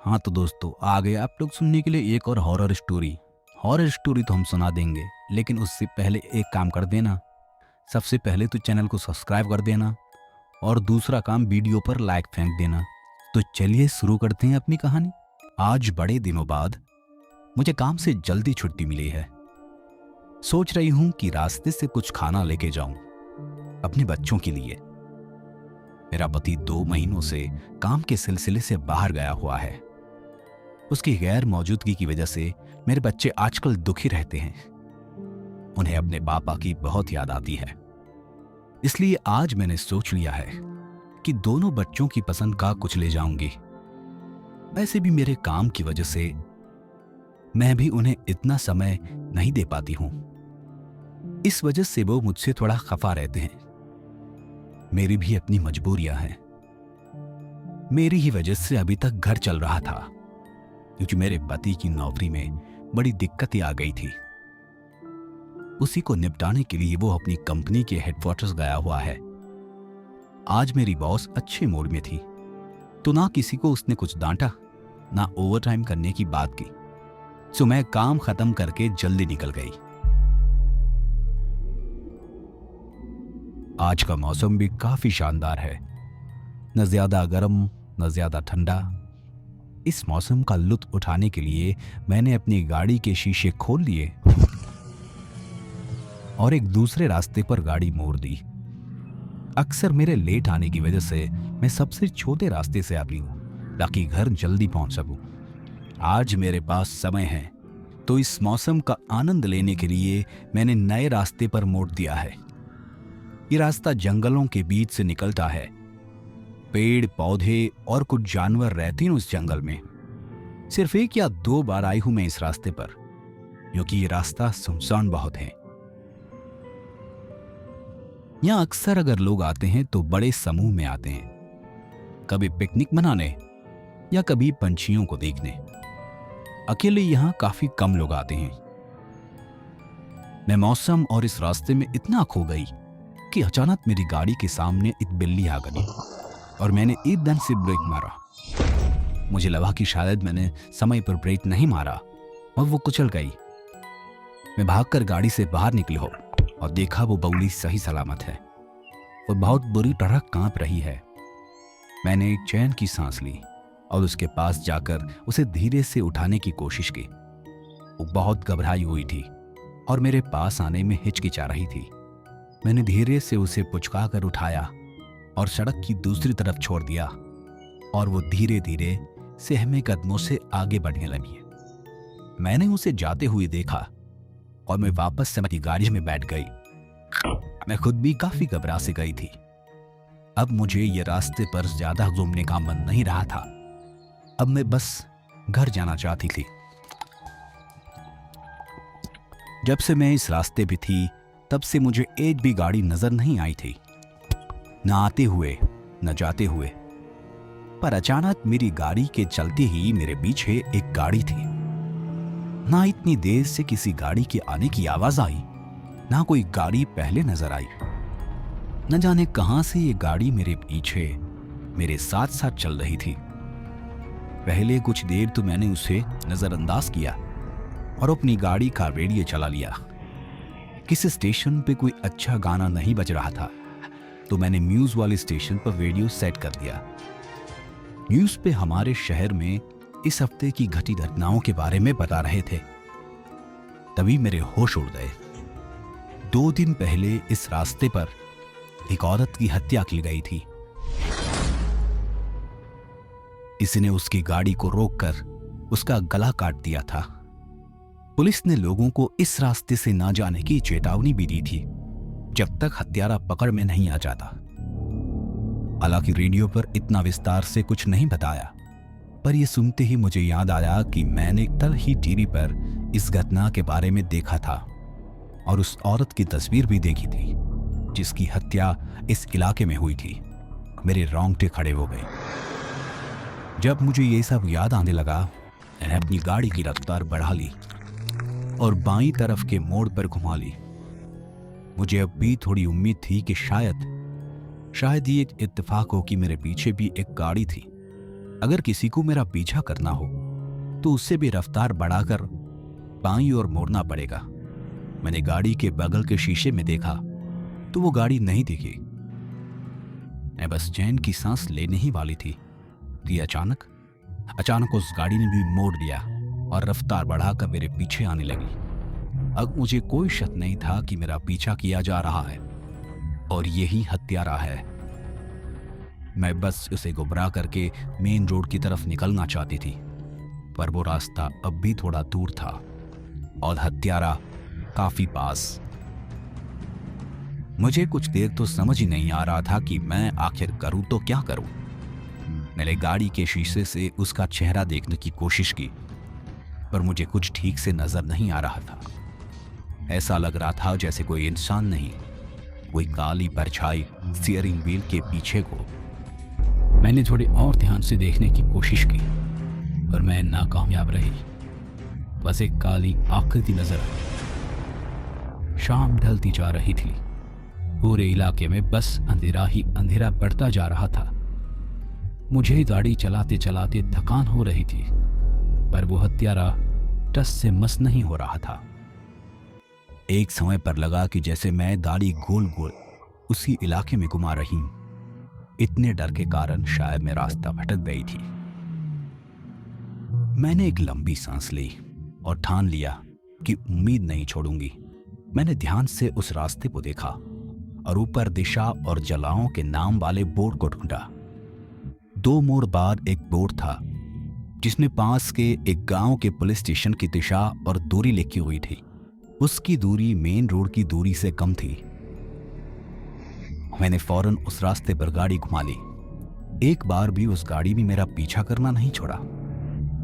हाँ तो दोस्तों, आ गए आप लोग सुनने के लिए एक और हॉरर स्टोरी। हॉरर स्टोरी तो हम सुना देंगे, लेकिन उससे पहले एक काम कर देना। सबसे पहले तो चैनल को सब्सक्राइब कर देना, और दूसरा काम वीडियो पर लाइक फेंक देना। तो चलिए शुरू करते हैं अपनी कहानी। आज बड़े दिनों बाद मुझे काम से जल्दी छुट्टी मिली है। सोच रही हूँ कि रास्ते से कुछ खाना लेके जाऊं अपने बच्चों के लिए। मेरा पति 2 महीनों से काम के सिलसिले से बाहर गया हुआ है। उसकी गैर मौजूदगी की वजह से मेरे बच्चे आजकल दुखी रहते हैं। उन्हें अपने पापा की बहुत याद आती है। इसलिए आज मैंने सोच लिया है कि दोनों बच्चों की पसंद का कुछ ले जाऊंगी। वैसे भी मेरे काम की वजह से मैं भी उन्हें इतना समय नहीं दे पाती हूं। इस वजह से वो मुझसे थोड़ा खफा रहते हैं। मेरी भी अपनी मजबूरियां हैं। मेरी ही वजह से अभी तक घर चल रहा था, क्योंकि मेरे पति की नौकरी में बड़ी दिक्कतें आ गई थी। उसी को निपटाने के लिए वो अपनी कंपनी के हेडक्वार्टर्स गया हुआ है। आज मेरी बॉस अच्छे मूड में थी, तो ना किसी को उसने कुछ डांटा, ना ओवरटाइम करने की बात की। सो मैं काम खत्म करके जल्दी निकल गई। आज का मौसम भी काफी शानदार है, न ज्यादा गर्म न ज्यादा ठंडा। इस मौसम का लुत्फ उठाने के लिए मैंने अपनी गाड़ी के शीशे खोल लिए और एक दूसरे रास्ते पर गाड़ी मोड़ दी। अक्सर मेरे लेट आने की वजह से मैं सबसे छोटे रास्ते से आती हूँ, ताकि घर जल्दी पहुंच सकूं। आज मेरे पास समय है, तो इस मौसम का आनंद लेने के लिए मैंने नए रास्ते पर मोड़ दिया है। ये रास्ता जंगलों के बीच से निकलता है। पेड़ पौधे और कुछ जानवर रहते हैं उस जंगल में। सिर्फ 1 या 2 बार आई हूं मैं इस रास्ते पर, क्योंकि ये रास्ता सुनसान बहुत है। यहां अक्सर अगर लोग आते हैं तो बड़े समूह में आते हैं, कभी पिकनिक मनाने या कभी पंछियों को देखने। अकेले यहां काफी कम लोग आते हैं। मैं मौसम और इस रास्ते में इतना खो गई कि अचानक मेरी गाड़ी के सामने एक बिल्ली आ गई और मैंने एकदम से ब्रेक मारा। मुझे लगा कि शायद मैंने समय पर ब्रेक नहीं मारा और वो कुचल गई। मैं भागकर गाड़ी से बाहर निकली हो और देखा वो बगुली सही सलामत है। वो बहुत बुरी तरह कांप रही है। मैंने एक चैन की सांस ली और उसके पास जाकर उसे धीरे से उठाने की कोशिश की। वो बहुत घबराई हुई थी और मेरे पास आने में हिचकिचा रही थी। मैंने धीरे से उसे पुचका कर उठाया और सड़क की दूसरी तरफ छोड़ दिया, और वो धीरे धीरे सहमे कदमों से आगे बढ़ने लगी। मैंने उसे जाते हुए देखा और मैं वापस से अपनी गाड़ी में बैठ गई। मैं खुद भी काफी घबरा से गई थी। अब मुझे ये रास्ते पर ज्यादा घूमने का मन नहीं रहा था। अब मैं बस घर जाना चाहती थी। जब से मैं इस रास्ते पे थी, तब से मुझे एक भी गाड़ी नजर नहीं आई थी, न आते हुए न जाते हुए। पर अचानक मेरी गाड़ी के चलते ही मेरे पीछे एक गाड़ी थी। ना इतनी देर से किसी गाड़ी के आने की आवाज आई, ना कोई गाड़ी पहले नजर आई। न जाने कहां से ये गाड़ी मेरे पीछे मेरे साथ साथ चल रही थी। पहले कुछ देर तो मैंने उसे नजरअंदाज किया और अपनी गाड़ी का रेडियो चला लिया। किसी स्टेशन पे कोई अच्छा गाना नहीं बज रहा था, तो मैंने न्यूज वाले स्टेशन पर रेडियो सेट कर दिया। न्यूज पे हमारे शहर में इस हफ्ते की घटी घटनाओं के बारे में बता रहे थे। तभी मेरे होश उड़ गए। 2 दिन पहले इस रास्ते पर एक औरत की हत्या की गई थी। किसी ने उसकी गाड़ी को रोककर उसका गला काट दिया था। पुलिस ने लोगों को इस रास्ते से ना जाने की चेतावनी भी दी थी, जब तक हत्यारा पकड़ में नहीं आ जाता। हालांकि रेडियो पर इतना विस्तार से कुछ नहीं बताया, पर यह सुनते ही मुझे याद आया कि मैंने कल ही टीवी पर इस घटना के बारे में देखा था और उस औरत की तस्वीर भी देखी थी, जिसकी हत्या इस इलाके में हुई थी। मेरे रोंगटे खड़े हो गए। जब मुझे ये सब याद आने लगा, मैंने अपनी गाड़ी की रफ्तार बढ़ा ली और बाईं तरफ के मोड़ पर घुमा ली। मुझे अब भी थोड़ी उम्मीद थी कि शायद ये इत्तेफाक हो कि मेरे पीछे भी एक गाड़ी थी। अगर किसी को मेरा पीछा करना हो तो उससे भी रफ्तार बढ़ाकर बाईं ओर मोड़ना पड़ेगा। मैंने गाड़ी के बगल के शीशे में देखा तो वो गाड़ी नहीं दिखी। मैं बस चैन की सांस लेने ही वाली थी कि अचानक उस गाड़ी ने भी मोड़ लिया और रफ्तार बढ़ाकर मेरे पीछे आने लगी। अब मुझे कोई शक नहीं था कि मेरा पीछा किया जा रहा है और यही हत्यारा है। मैं बस उसे गुमराह करके मेन रोड की तरफ निकलना चाहती थी, पर वो रास्ता अब भी थोड़ा दूर था और हत्यारा काफी पास। मुझे कुछ देर तो समझ ही नहीं आ रहा था कि मैं आखिर करूं तो क्या करूं। मैंने गाड़ी के शीशे से उसका चेहरा देखने की कोशिश की, पर मुझे कुछ ठीक से नजर नहीं आ रहा था। ऐसा लग रहा था जैसे कोई इंसान नहीं, कोई काली परछाई स्टीयरिंग व्हील के पीछे को। मैंने थोड़ी और ध्यान से देखने की कोशिश की, पर मैं नाकामयाब रही। बस एक काली आकृति नजर आई। शाम ढलती जा रही थी। पूरे इलाके में बस अंधेरा ही अंधेरा बढ़ता जा रहा था। मुझे गाड़ी चलाते चलाते थकान हो रही थी, पर वो हत्यारा टस से मस नहीं हो रहा था। एक समय पर लगा कि जैसे मैं गाड़ी गोल गोल उसी इलाके में घुमा रही हूं। इतने डर के कारण शायद मैं रास्ता भटक गई थी। मैंने एक लंबी सांस ली और ठान लिया कि उम्मीद नहीं छोड़ूंगी। मैंने ध्यान से उस रास्ते को देखा और ऊपर दिशा और जगहों के नाम वाले बोर्ड को ढूंढा। 2 मोड़ बाद एक बोर्ड था जिसमें पास के एक गांव के पुलिस स्टेशन की दिशा और दूरी लिखी हुई थी। उसकी दूरी मेन रोड की दूरी से कम थी। मैंने फौरन उस रास्ते पर गाड़ी घुमा ली। एक बार भी उस गाड़ी ने मेरा पीछा करना नहीं छोड़ा।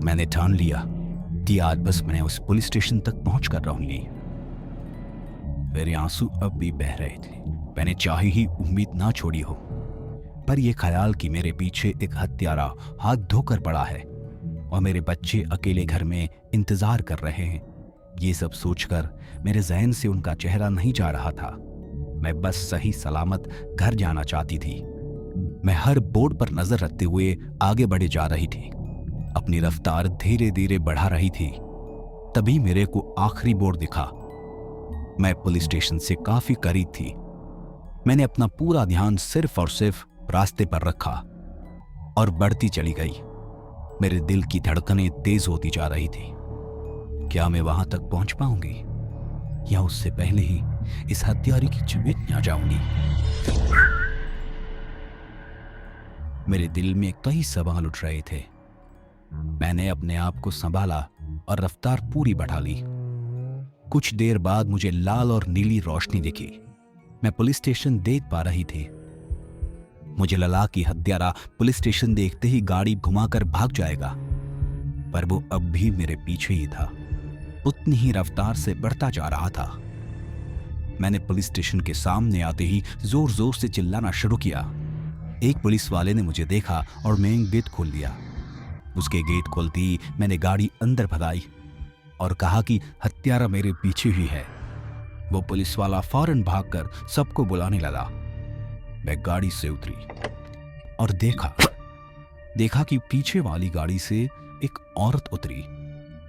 मैंने ठान लिया कि आज बस मैं उस पुलिस स्टेशन तक पहुंच कर रहूंगी। मेरे आंसू अब भी बह रहे थे। मैंने चाहे ही उम्मीद ना छोड़ी हो, पर यह ख्याल कि मेरे पीछे एक हत्यारा हाथ धोकर पड़ा है और मेरे बच्चे अकेले घर में इंतजार कर रहे हैं, ये सब सोचकर मेरे जहन से उनका चेहरा नहीं जा रहा था। मैं बस सही सलामत घर जाना चाहती थी। मैं हर बोर्ड पर नजर रखते हुए आगे बढ़े जा रही थी, अपनी रफ्तार धीरे धीरे बढ़ा रही थी। तभी मेरे को आखिरी बोर्ड दिखा। मैं पुलिस स्टेशन से काफी करीब थी। मैंने अपना पूरा ध्यान सिर्फ और सिर्फ रास्ते पर रखा और बढ़ती चली गई। मेरे दिल की धड़कनें तेज होती जा रही थी। क्या मैं वहां तक पहुंच पाऊंगी या उससे पहले ही इस हत्यारे की चपेट में आ जाऊंगी? मेरे दिल में कई सवाल उठ रहे थे। मैंने अपने आप को संभाला और रफ्तार पूरी बढ़ा ली। कुछ देर बाद मुझे लाल और नीली रोशनी दिखी। मैं पुलिस स्टेशन देख पा रही थी। मुझे लगा कि हत्यारा पुलिस स्टेशन देखते ही गाड़ी घुमाकर भाग जाएगा, पर वो अब भी मेरे पीछे ही था। उतनी ही रफ्तार से बढ़ता जा रहा था। मैंने पुलिस स्टेशन के सामने आते ही जोर जोर से चिल्लाना शुरू किया। एक पुलिस वाले ने मुझे देखा और मेन गेट खोल दिया। उसके गेट खोलते ही मैंने गाड़ी अंदर भगाई और कहा कि हत्यारा मेरे पीछे ही है। वो पुलिस वाला फौरन भागकर सबको बुलाने लगा। मैं गाड़ी से उतरी और देखा कि पीछे वाली गाड़ी से एक औरत उतरी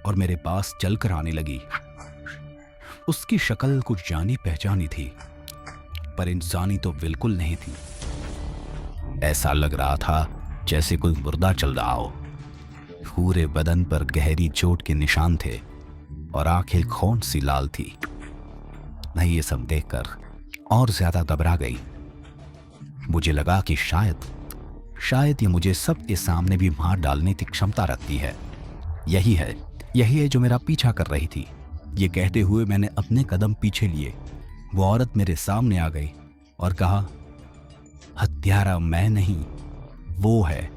और मेरे पास चलकर आने लगी। उसकी शक्ल कुछ जानी पहचानी थी, पर इंसानी तो बिल्कुल नहीं थी। ऐसा लग रहा था जैसे कोई मुर्दा चल रहा हो। पूरे बदन पर गहरी चोट के निशान थे और आंखें खून सी लाल थी। मैं ये सब देखकर और ज्यादा घबरा गई। मुझे लगा कि शायद ये मुझे सबके सामने भी मार डालने की क्षमता रखती है। यही है जो मेरा पीछा कर रही थी। ये कहते हुए मैंने अपने कदम पीछे लिए। वो औरत मेरे सामने आ गई और कहा, हत्यारा मैं नहीं, वो है।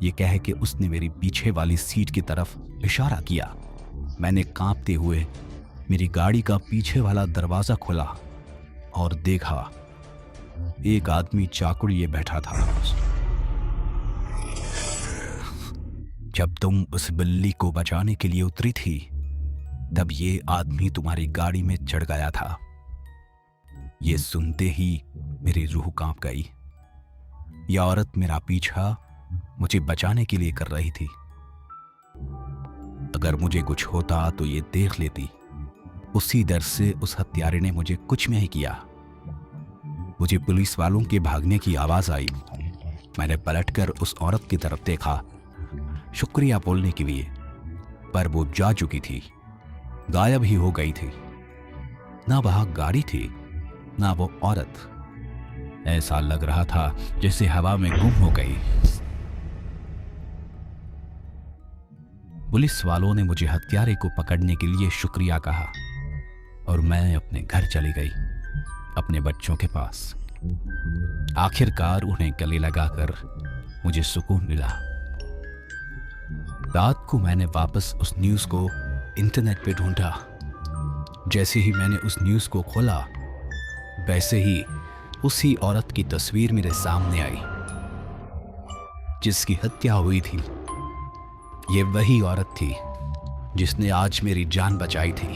ये कह के उसने मेरी पीछे वाली सीट की तरफ इशारा किया। मैंने कांपते हुए मेरी गाड़ी का पीछे वाला दरवाजा खोला और देखा एक आदमी चाकू लिए बैठा था। जब तुम उस बिल्ली को बचाने के लिए उतरी थी, तब ये आदमी तुम्हारी गाड़ी में चढ़ गया था। ये सुनते ही मेरी रूह कांप गई। यह औरत मेरा पीछा मुझे बचाने के लिए कर रही थी। अगर मुझे कुछ होता तो ये देख लेती। उसी डर से उस हत्यारे ने मुझे कुछ नहीं किया। मुझे पुलिस वालों के भागने की आवाज आई। मैंने पलटकर उस औरत की तरफ देखा, शुक्रिया बोलने के लिए, पर वो जा चुकी थी, गायब ही हो गई थी। ना वहां गाड़ी थी, ना वो औरत। ऐसा लग रहा था जैसे हवा में गुम हो गई। पुलिस वालों ने मुझे हत्यारे को पकड़ने के लिए शुक्रिया कहा और मैं अपने घर चली गई, अपने बच्चों के पास। आखिरकार उन्हें गले लगाकर मुझे सुकून मिला। रात को मैंने वापस उस न्यूज़ को इंटरनेट पे ढूंढा। जैसे ही मैंने उस न्यूज़ को खोला, वैसे ही उसी औरत की तस्वीर मेरे सामने आई जिसकी हत्या हुई थी। ये वही औरत थी जिसने आज मेरी जान बचाई थी।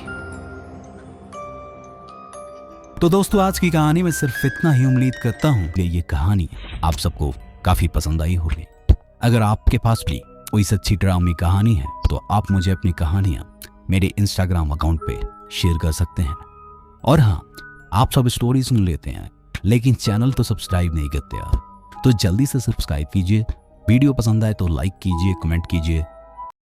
तो दोस्तों, आज की कहानी में सिर्फ इतना ही। उम्मीद करता हूं कि ये कहानी आप सबको काफी पसंद आई होगी। अगर आपके पास भी कोई सच्ची ड्रामी कहानी है तो आप मुझे अपनी कहानियां मेरे इंस्टाग्राम अकाउंट पे शेयर कर सकते हैं। और हाँ, आप सब स्टोरी सुन लेते हैं लेकिन चैनल तो सब्सक्राइब नहीं करते यार, तो जल्दी से सब्सक्राइब कीजिए। वीडियो पसंद आए तो लाइक कीजिए, कमेंट कीजिए